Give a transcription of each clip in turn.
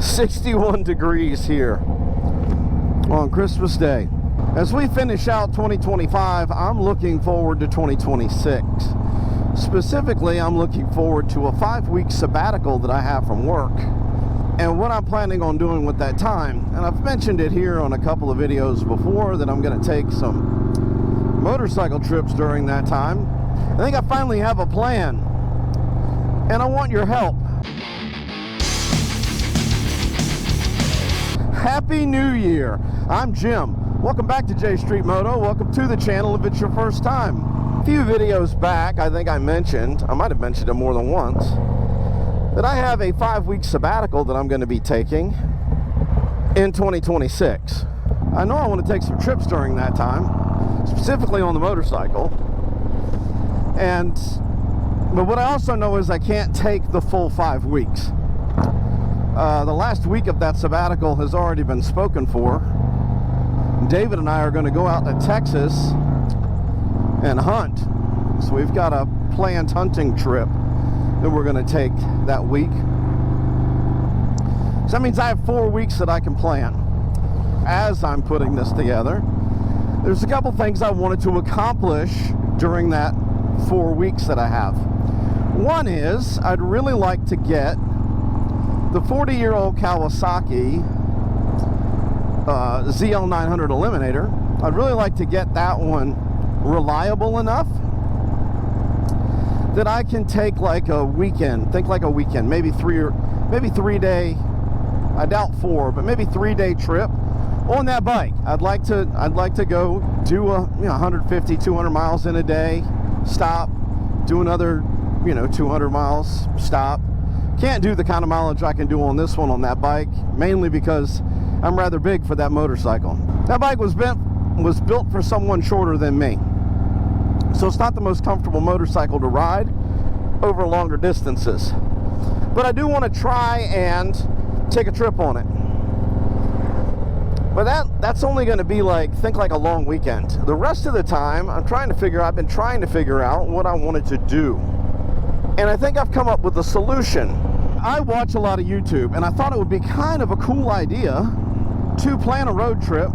61 degrees here on Christmas Day. As we finish out 2025, I'm looking forward to 2026. Specifically, I'm looking forward to a 5-week sabbatical that I have from work. And what I'm planning on doing with that time, and I've mentioned it here on a couple of videos before, that I'm going to take some motorcycle trips during that time. I think I finally have a plan, and I want your help. Happy New Year! I'm Jim. Welcome back to J Street Moto. Welcome to the channel if it's your first time. A few videos back, I think I might have mentioned it more than once, that I have a 5-week sabbatical that I'm going to be taking in 2026. I know I want to take some trips during that time, specifically on the motorcycle. But what I also know is I can't take the full 5 weeks. The last week of that sabbatical has already been spoken for. David and I are going to go out to Texas and hunt. So we've got a planned hunting trip that we're going to take that week. So that means I have 4 weeks that I can plan. As I'm putting this together, there's a couple things I wanted to accomplish during that 4 weeks that I have. One is, I'd really like to get the 40-year-old Kawasaki ZL900 Eliminator. I'd really like to get that one reliable enough that I can take like a weekend, maybe 3 day, I doubt 4, but maybe 3-day trip on that bike. I'd like to go do 150, 200 miles in a day, stop, do another 200 miles, stop. Can't do the kind of mileage I can do on this one on that bike, mainly because I'm rather big for that motorcycle. That bike was built for someone shorter than me. So it's not the most comfortable motorcycle to ride over longer distances. But I do want to try and take a trip on it. But that's only going to be like a long weekend. The rest of the time, I've been trying to figure out what I wanted to do. And I think I've come up with a solution. I watch a lot of YouTube, and I thought it would be kind of a cool idea to plan a road trip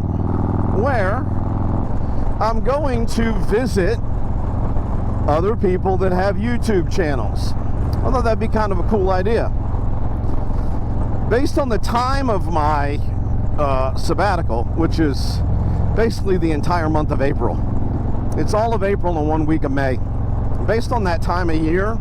where I'm going to visit other people that have YouTube channels. I thought that'd be kind of a cool idea. Based on the time of my sabbatical, which is basically the entire month of April. It's all of April and 1 week of May. Based on that time of year,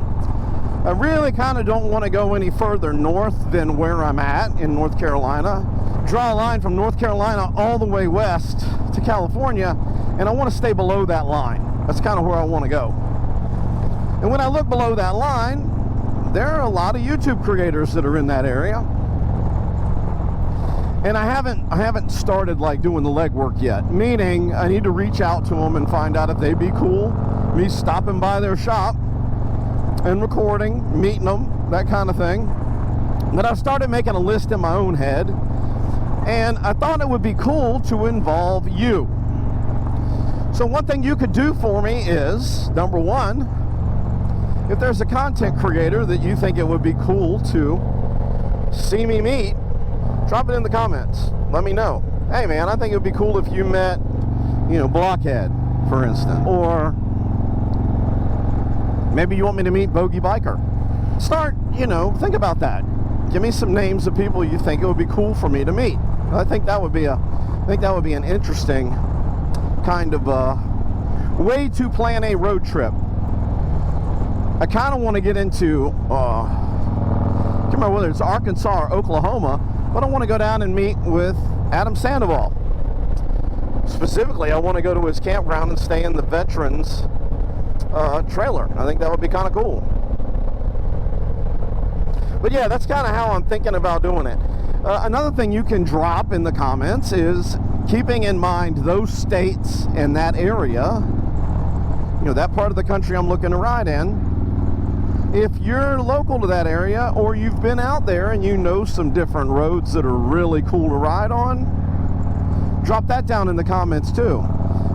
I really kind of don't want to go any further north than where I'm at in North Carolina. Draw a line from North Carolina all the way west to California, and I want to stay below that line. That's kind of where I want to go. And when I look below that line, there are a lot of YouTube creators that are in that area. And I haven't started like doing the legwork yet, meaning I need to reach out to them and find out if they'd be cool me stopping by their shop and recording, meeting them, that kind of thing. But I've started making a list in my own head, and I thought it would be cool to involve you. So one thing you could do for me is, number one, if there's a content creator that you think it would be cool to see me meet, drop it in the comments. Let me know. Hey man, I think it would be cool if you met, Blockhead, for instance. Or maybe you want me to meet Bogey Biker. Start, think about that. Give me some names of people you think it would be cool for me to meet. I think that would be an interesting kind of way to plan a road trip. I kind of want to get into, I can't remember whether it's Arkansas or Oklahoma, but I want to go down and meet with Adam Sandoval. Specifically, I want to go to his campground and stay in the veterans trailer. I think that would be kind of cool. But yeah, that's kind of how I'm thinking about doing it. Another thing you can drop in the comments is keeping in mind those states and that area, that part of the country I'm looking to ride in. If you're local to that area, or you've been out there and you know some different roads that are really cool to ride on, drop that down in the comments too.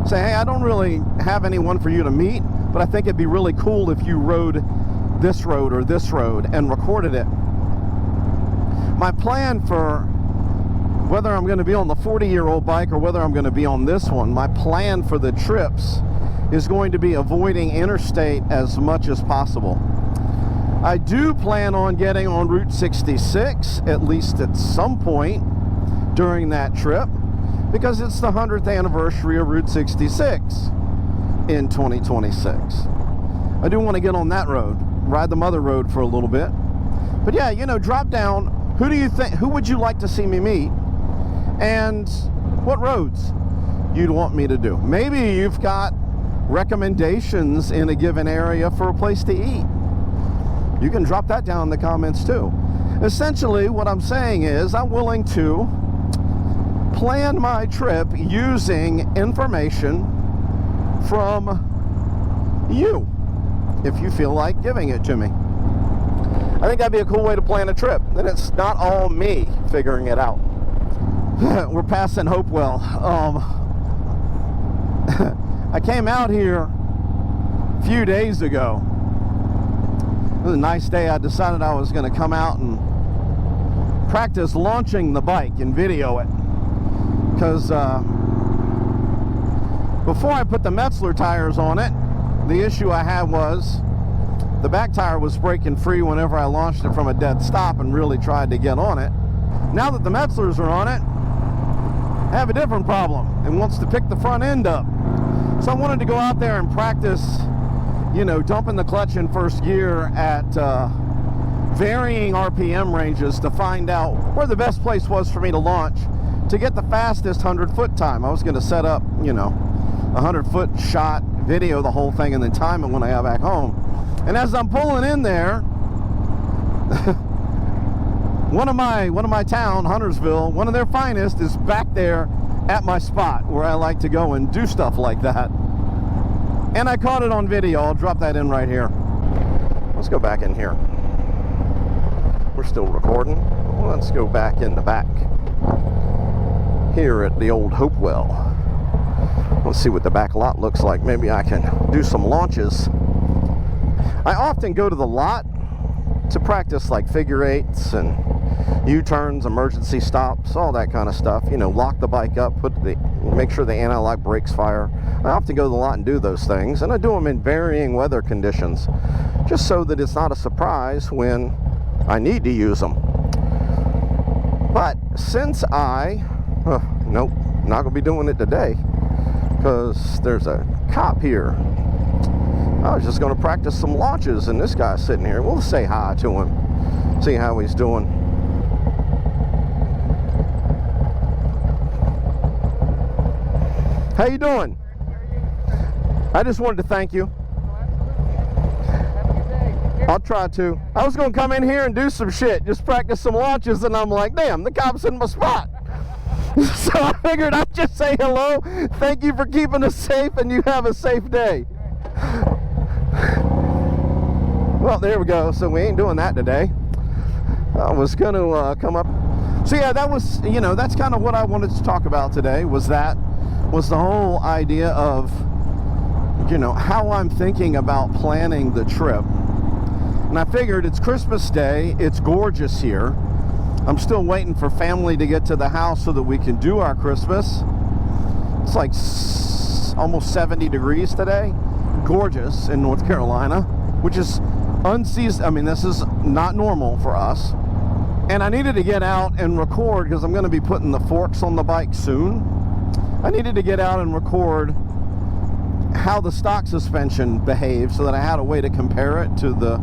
Say, hey, I don't really have anyone for you to meet, but I think it'd be really cool if you rode this road or this road and recorded it. my plan for whether I'm going to be on the 40-year-old bike or whether I'm going to be on this one, my plan for the trips is going to be avoiding interstate as much as possible. I do plan on getting on Route 66, at least at some point during that trip, because it's the 100th anniversary of Route 66 in 2026. I do want to get on that road, ride the mother road for a little bit. But yeah, you know, drop down, who would you like to see me meet? And what roads you'd want me to do. Maybe you've got recommendations in a given area for a place to eat. You can drop that down in the comments too. Essentially, what I'm saying is I'm willing to plan my trip using information from you, if you feel like giving it to me. I think that'd be a cool way to plan a trip. Then it's not all me figuring it out. We're passing Hopewell. I came out here a few days ago. It was a nice day. I decided I was going to come out and practice launching the bike and video it. Because before I put the Metzler tires on it, the issue I had was the back tire was breaking free whenever I launched it from a dead stop and really tried to get on it. Now that the Metzlers are on it, I have a different problem. It wants to pick the front end up. So I wanted to go out there and practice, you know, dumping the clutch in first gear at varying RPM ranges to find out where the best place was for me to launch to get the fastest 100-foot time. I was going to set up, you know, a 100-foot shot, video the whole thing, and then time it when I got back home. And as I'm pulling in there, one of my town, Huntersville, one of their finest is back there at my spot where I like to go and do stuff like that. And I caught it on video. I'll drop that in right here. Let's go back in here. We're still recording. Let's go back in the back here at the old Hopewell. Let's see what the back lot looks like. Maybe I can do some launches. I often go to the lot to practice like figure eights and U-turns, emergency stops, all that kind of stuff. You know, lock the bike up, make sure the anti-lock brakes fire. I often go to the lot and do those things, and I do them in varying weather conditions, just so that it's not a surprise when I need to use them. But since nope, not gonna be doing it today because there's a cop here. I was just gonna practice some launches, and this guy's sitting here. We'll say hi to him, see how he's doing. How you doing? I just wanted to thank you. I'll try to. I was going to come in here and do some shit, just practice some launches, and I'm like, damn, the cop's in my spot. So I figured I'd just say hello. Thank you for keeping us safe, and you have a safe day. Well, there we go. So we ain't doing that today. I was going to come up. So yeah, that was, you know, that's kind of what I wanted to talk about today, was the whole idea of, you know, how I'm thinking about planning the trip. And I figured it's Christmas Day, it's gorgeous here. I'm still waiting for family to get to the house so that we can do our Christmas. It's like almost 70 degrees today. Gorgeous in North Carolina, which is unseasoned. I mean, this is not normal for us. And I needed to get out and record because I'm going to be putting the forks on the bike soon. I needed to get out and record how the stock suspension behaves so that I had a way to compare it to the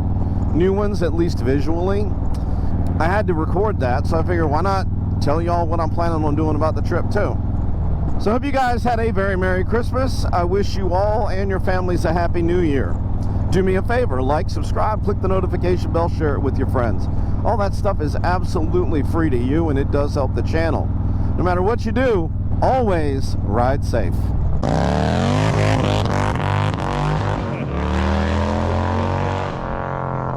new ones, at least visually. I had to record that, so I figured why not tell y'all what I'm planning on doing about the trip too. So I hope you guys had a very Merry Christmas. I wish you all and your families a Happy New Year. Do me a favor, like, subscribe, click the notification bell, share it with your friends. All that stuff is absolutely free to you, and it does help the channel. No matter what you do, always ride safe.